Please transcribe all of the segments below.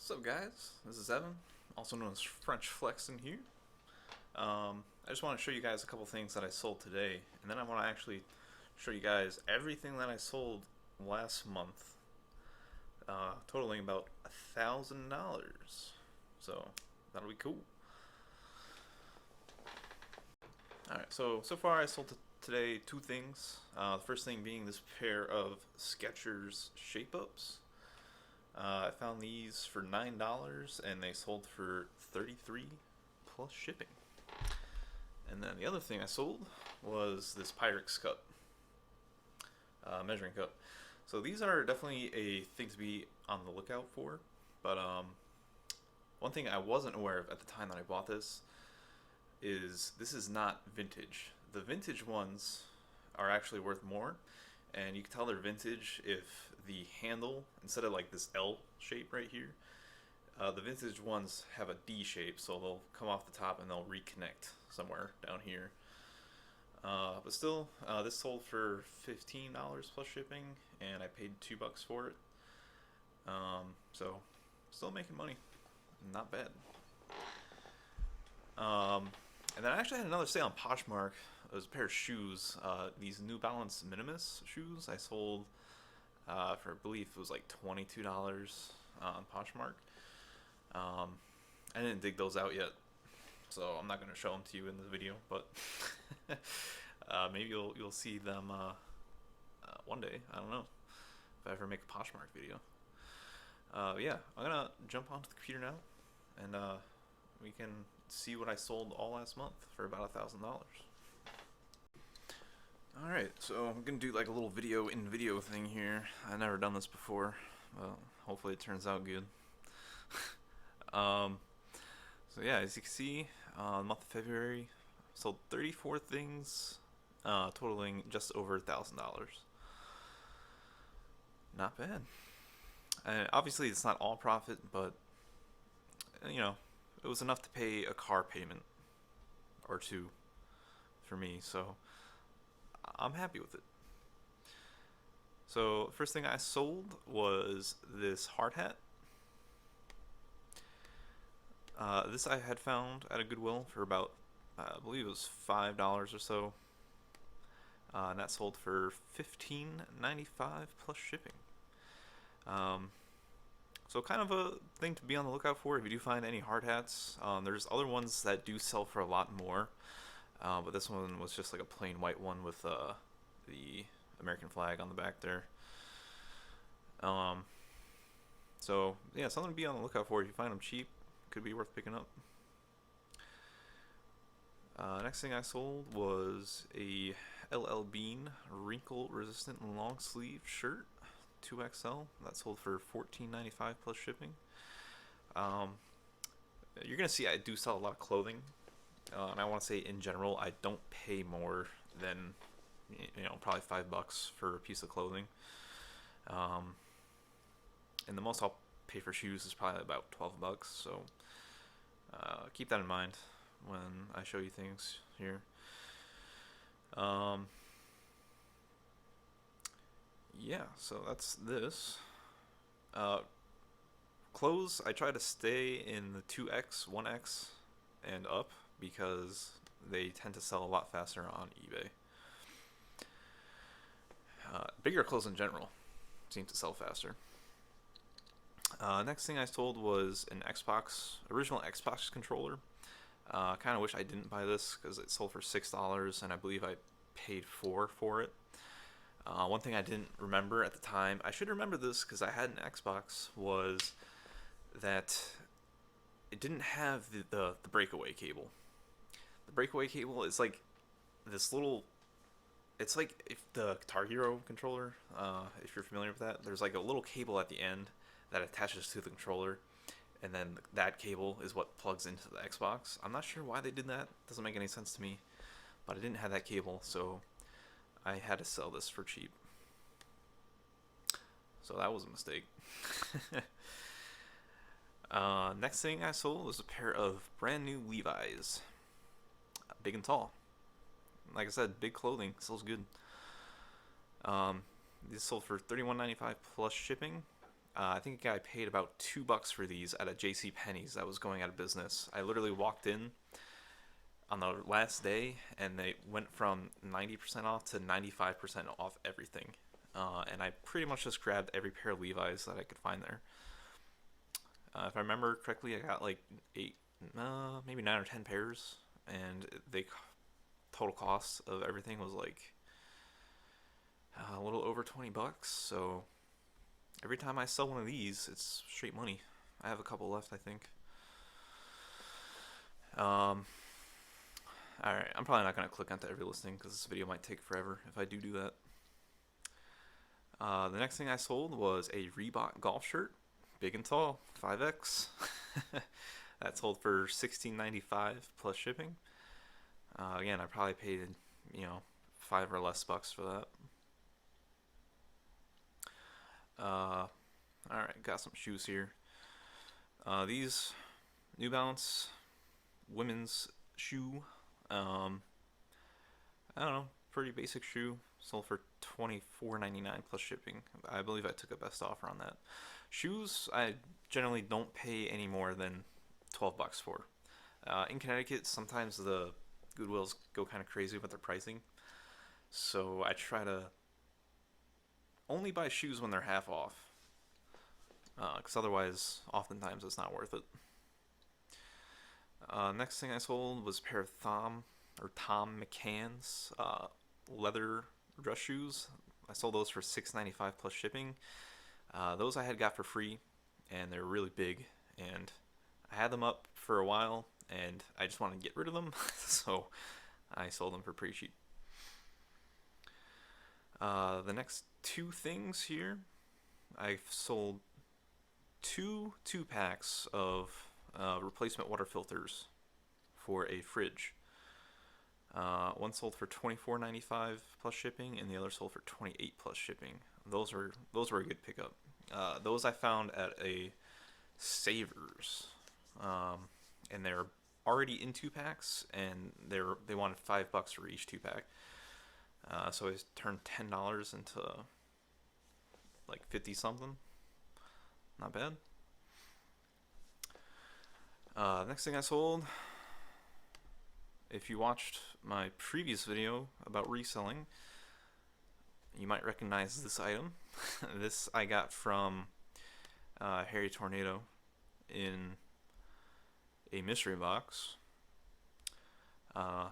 What's up, guys? This is Evan, also known as French Flex in here. I just want to show you guys a couple things that I sold today, and then I want to actually show you guys everything that I sold last month, totaling about $1,000. So that'll be cool. All right, so far I sold today two things. The first thing being this pair of Skechers Shape Ups. I found these for $9 and they sold for $33 plus shipping. And then the other thing I sold was this Pyrex cup, measuring cup. So these are definitely a thing to be on the lookout for. But one thing I wasn't aware of at the time that I bought this is not vintage. The vintage ones are actually worth more, and you can tell they're vintage if the handle, instead of like this L shape right here, the vintage ones have a D shape, so they'll come off the top and they'll reconnect somewhere down here. But still, this sold for $15 plus shipping, and I paid $2 for it. So still making money, not bad. And then I actually had another sale on Poshmark. It was a pair of shoes, these New Balance Minimus shoes. I sold for, I believe it was like $22 on Poshmark. I didn't dig those out yet, so I'm not going to show them to you in the video, but maybe you'll see them one day. I don't know if I ever make a Poshmark video. Yeah, I'm going to jump onto the computer now, and we can see what I sold all last month for about $1,000. Alright, so I'm gonna do like a little video in video thing here. I've never done this before. Well, hopefully it turns out good. So yeah, as you can see, the month of February, sold 34 things, totaling just over $1,000. Not bad. And obviously it's not all profit, but you know, it was enough to pay a car payment or two for me, so I'm happy with it. So first thing I sold was this hard hat. This I had found at a Goodwill for about, I believe it was $5 or so. And that sold for $15.95 plus shipping. So kind of a thing to be on the lookout for if you do find any hard hats. There's other ones that do sell for a lot more. But this one was just like a plain white one with the American flag on the back there. So yeah, something to be on the lookout for. If you find them cheap, could be worth picking up. Next thing I sold was a LL Bean wrinkle resistant long sleeve shirt, 2XL. That sold for $14.95 plus shipping. You're gonna see I do sell a lot of clothing. And I want to say in general, I don't pay more than, probably $5 for a piece of clothing. And the most I'll pay for shoes is probably about $12. So keep that in mind when I show you things here. Yeah, so that's this. Clothes, I try to stay in the 2X, 1X, and up, because they tend to sell a lot faster on eBay. Bigger clothes in general seem to sell faster. Next thing I sold was an original Xbox controller. Kind of wish I didn't buy this because it sold for $6 and I believe I paid $4 for it. One thing I didn't remember at the time, I should remember this because I had an Xbox, was that it didn't have the breakaway cable. The breakaway cable is like this little, it's like if the Guitar Hero controller, if you're familiar with that, there's like a little cable at the end that attaches to the controller, and then that cable is what plugs into the Xbox. I'm not sure why they did that, doesn't make any sense to me, but I didn't have that cable, so I had to sell this for cheap. So that was a mistake. Next thing I sold was a pair of brand new Levi's. Big and tall. Like I said, big clothing, sells good. These sold for $31.95 plus shipping. I think I paid about $2 for these at a J.C. Penney's that was going out of business. I literally walked in on the last day, and they went from 90% off to 95% off everything. And I pretty much just grabbed every pair of Levi's that I could find there. If I remember correctly, I got like 8, maybe 9 or 10 pairs, and they total cost of everything was like a little over $20. So every time I sell one of these, it's straight money. I have a couple left, I think. Alright, I'm probably not going to click onto every listing because this video might take forever if I do that. The next thing I sold was a Reebok golf shirt, big and tall, 5X. That sold for $16.95 plus shipping. Again, I probably paid, $5 or less for that. Alright, got some shoes here. These New Balance women's shoe. I don't know, pretty basic shoe. Sold for $24.99 plus shipping. I believe I took a best offer on that. Shoes, I generally don't pay any more than $12 for. In Connecticut, sometimes the Goodwills go kind of crazy with their pricing. So I try to only buy shoes when they're half off. Because otherwise, oftentimes it's not worth it. Next thing I sold was a pair of Tom McCann's leather dress shoes. I sold those for $6.95 plus shipping. Those I had got for free, and they're really big, and I had them up for a while, and I just wanted to get rid of them, so I sold them for pretty cheap. The next two things here, I've sold two 2-packs of replacement water filters for a fridge. One sold for $24.95 plus shipping, and the other sold for $28 plus shipping. Those were a good pickup. Those I found at a Savers, and they're already in 2-packs, and they wanted $5 for each 2-pack. So I turned $10 into like 50 something. Not bad. Next thing I sold, if you watched my previous video about reselling, you might recognize this item. This I got from Harry Tornado in a mystery box. I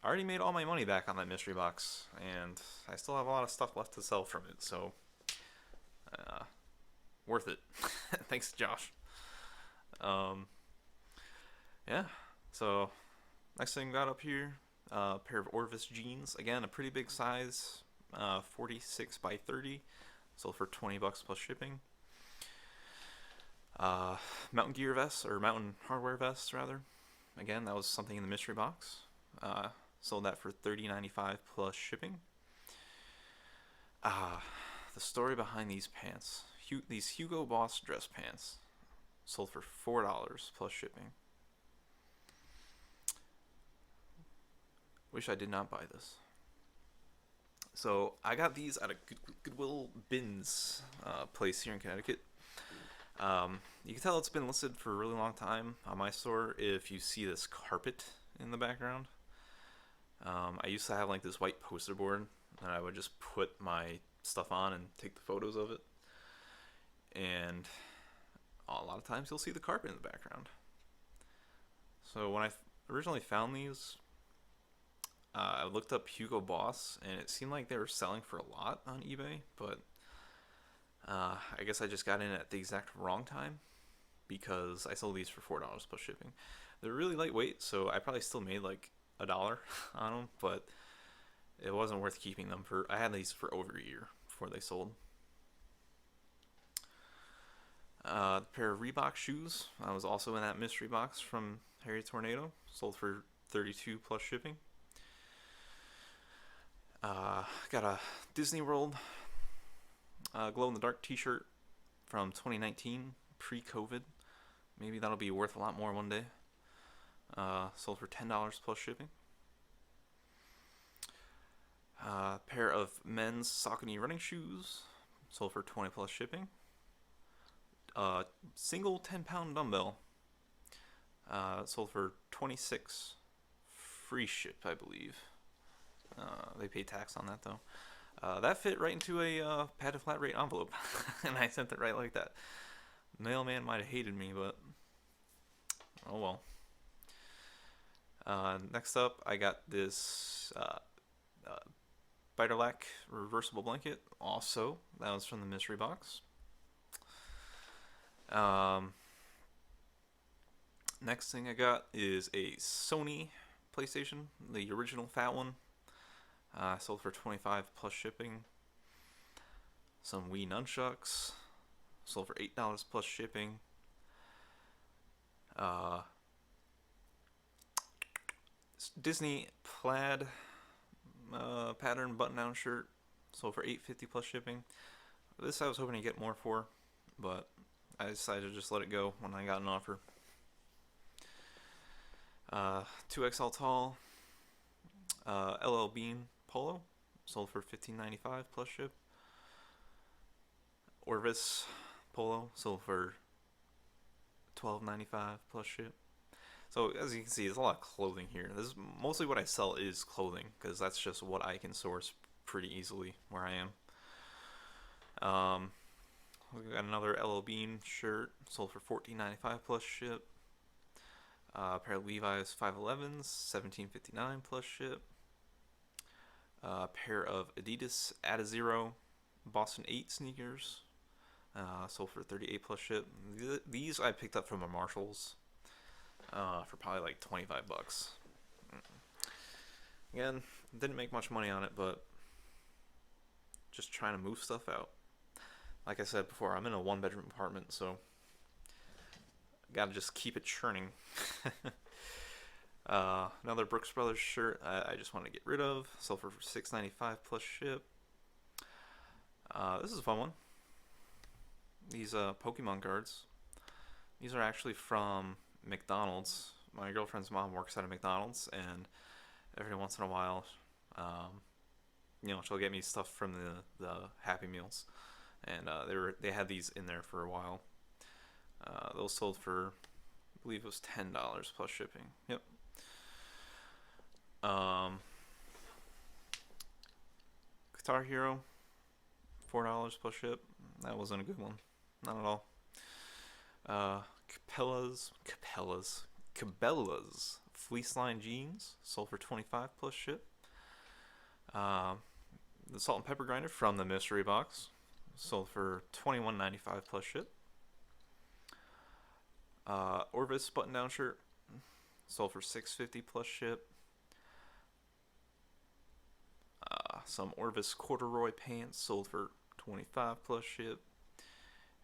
already made all my money back on that mystery box, and I still have a lot of stuff left to sell from it, so worth it. Thanks, Josh. Yeah, so next thing got up here, a pair of Orvis jeans. Again, a pretty big size, 46 by 30, sold for $20 plus shipping. Mountain gear vests, or mountain hardware vests rather. Again, that was something in the mystery box. Sold that for $30.95 plus shipping. The story behind these pants. These Hugo Boss dress pants sold for $4 plus shipping. Wish I did not buy this. So I got these at a Goodwill bins place here in Connecticut. You can tell it's been listed for a really long time on my store if you see this carpet in the background. I used to have like this white poster board, and I would just put my stuff on and take the photos of it. And a lot of times you'll see the carpet in the background. So when I originally found these, I looked up Hugo Boss, and it seemed like they were selling for a lot on eBay, but I guess I just got in at the exact wrong time because I sold these for $4 plus shipping. They're really lightweight, so I probably still made like $1 on them, but it wasn't worth keeping them for. I had these for over a year before they sold. A pair of Reebok shoes. I was also in that mystery box from Harry Tornado. Sold for $32 plus shipping. Got a Disney World glow-in-the-dark t-shirt from 2019, pre-COVID. Maybe that'll be worth a lot more one day. Sold for $10 plus shipping. A pair of men's Saucony running shoes. Sold for $20 plus shipping. Single 10-pound dumbbell. Sold for 26, free ship, I believe. They paid tax on that though. That fit right into a padded flat rate envelope, and I sent it right like that. Mailman might have hated me, but oh well. Next up, I got this Biterlac reversible blanket. Also, that was from the mystery box. Next thing I got is a Sony PlayStation, the original fat one. Sold for 25 plus shipping. Some Wii nunchucks, sold for $8 plus shipping. Disney plaid pattern button-down shirt, sold for $8.50 plus shipping. This I was hoping to get more for, but I decided to just let it go when I got an offer. 2XL tall LL Bean polo, sold for $15.95 plus ship. Orvis polo, sold for $12.95 plus ship. So as you can see, there's a lot of clothing here. This is mostly what I sell is clothing, because that's just what I can source pretty easily where I am. We got another LL Bean shirt, sold for $14.95 plus ship. A pair of Levi's 511s, $17.59 plus ship. A pair of Adidas Adizero Boston 8 sneakers, sold for $38 plus ship. These I picked up from a Marshalls for probably like $25. Again, didn't make much money on it, but just trying to move stuff out. Like I said before, I'm in a 1-bedroom apartment, so gotta just keep it churning. Another Brooks Brothers shirt I just want to get rid of. Sold for $6.95 plus ship. This is a fun one. These Pokemon cards. These are actually from McDonald's. My girlfriend's mom works at a McDonald's, and every once in a while, she'll get me stuff from the Happy Meals, and they had these in there for a while. Those sold for, I believe it was $10 plus shipping. Yep. Guitar Hero, $4 plus ship. That wasn't a good one, not at all. Cabela's fleece line jeans, sold for $25 plus ship. The salt and pepper grinder from the mystery box, sold for $21.95 plus ship. Orvis button down shirt, sold for $6.50 plus ship. Some Orvis corduroy pants, sold for $25 plus ship.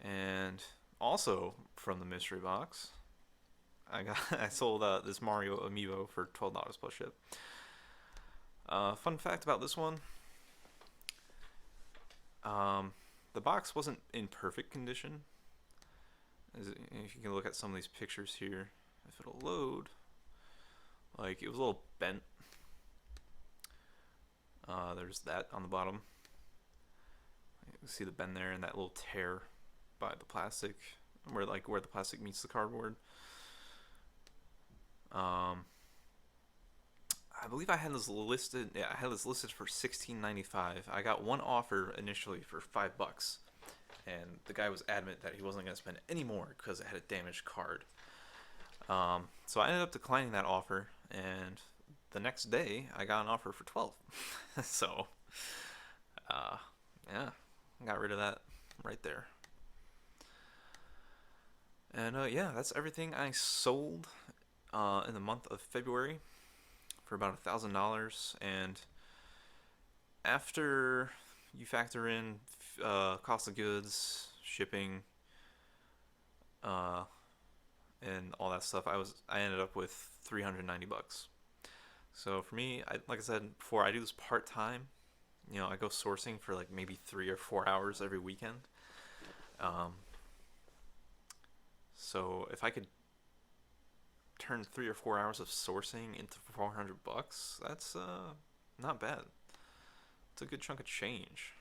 And also from the mystery box, I sold this Mario amiibo for $12 plus ship. Fun fact about this one, the box wasn't in perfect condition. If you can look at some of these pictures here, if it'll load, like it was a little bent. There's that on the bottom. You can see the bend there and that little tear by the plastic, where the plastic meets the cardboard. I believe I had this listed. Yeah, I had this listed for $16.95. I got one offer initially for $5, and the guy was adamant that he wasn't going to spend any more because it had a damaged card. So I ended up declining that offer, and the next day I got an offer for $12. So, yeah, got rid of that right there. And yeah, that's everything I sold in the month of February for about $1,000. And after you factor in cost of goods, shipping, and all that stuff, I ended up with $390. So for me, like I said before, I do this part-time. I go sourcing for like maybe 3 or 4 hours every weekend. So if I could turn 3 or 4 hours of sourcing into $400, that's not bad. It's a good chunk of change,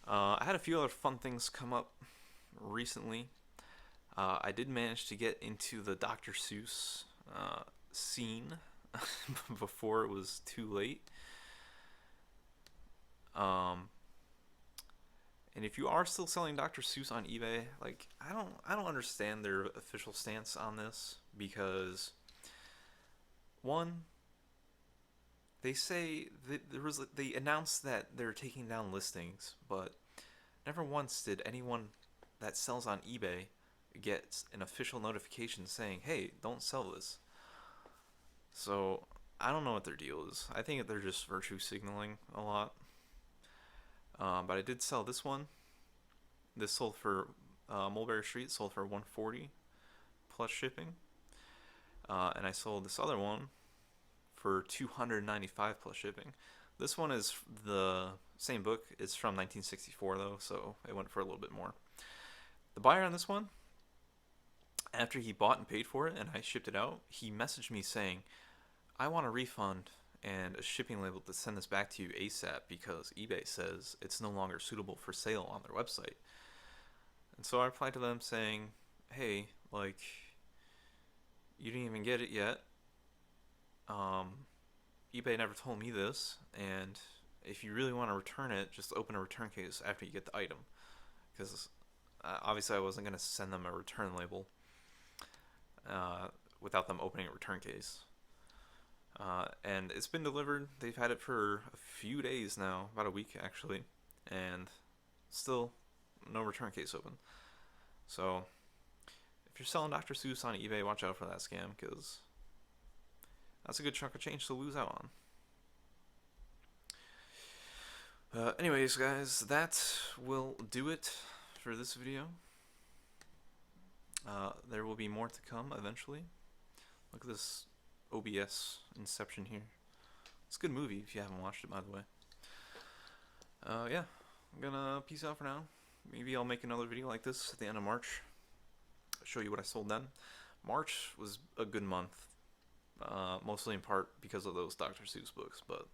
I had a few other fun things come up recently. I did manage to get into the Dr. Seuss scene before it was too late. Um, and if you are still selling Dr. Seuss on eBay, like I don't understand their official stance on this because one, they say that they announced that they're taking down listings, but never once did anyone that sells on eBay get an official notification saying, "Hey, don't sell this." So I don't know what their deal is. I think they're just virtue signaling a lot. But I did sell this one. This sold for Mulberry Street sold for 140 plus shipping, and I sold this other one for 295 plus shipping. This one is the same book. It's from 1964 though, so it went for a little bit more. The buyer on this one, after he bought and paid for it and I shipped it out, he messaged me saying, "I want a refund and a shipping label to send this back to you ASAP because eBay says it's no longer suitable for sale on their website." And so I replied to them saying, "Hey, like, you didn't even get it yet. eBay never told me this, and if you really want to return it, just open a return case after you get the item." Because obviously I wasn't going to send them a return label without them opening a return case. And it's been delivered. They've had it for a few days now, about a week actually, and still no return case open. So if you're selling Dr. Seuss on eBay, watch out for that scam because that's a good chunk of change to lose out on. Anyways, guys, that will do it for this video. There will be more to come eventually. Look at this OBS Inception here. It's a good movie if you haven't watched it, by the way. Yeah, I'm gonna peace out for now. Maybe I'll make another video like this at the end of March. Show you what I sold then. March was a good month, mostly in part because of those Dr. Seuss books, but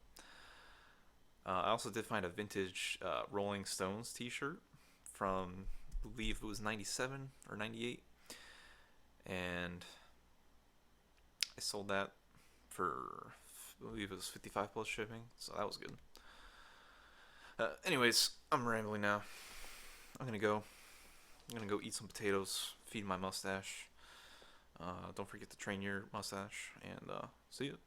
I also did find a vintage Rolling Stones t-shirt from, I believe it was 97 or 98, and I sold that for, I believe it was 55 plus shipping, so that was good. Anyways, I'm rambling now. I'm gonna go eat some potatoes, feed my mustache. Don't forget to train your mustache, and see you.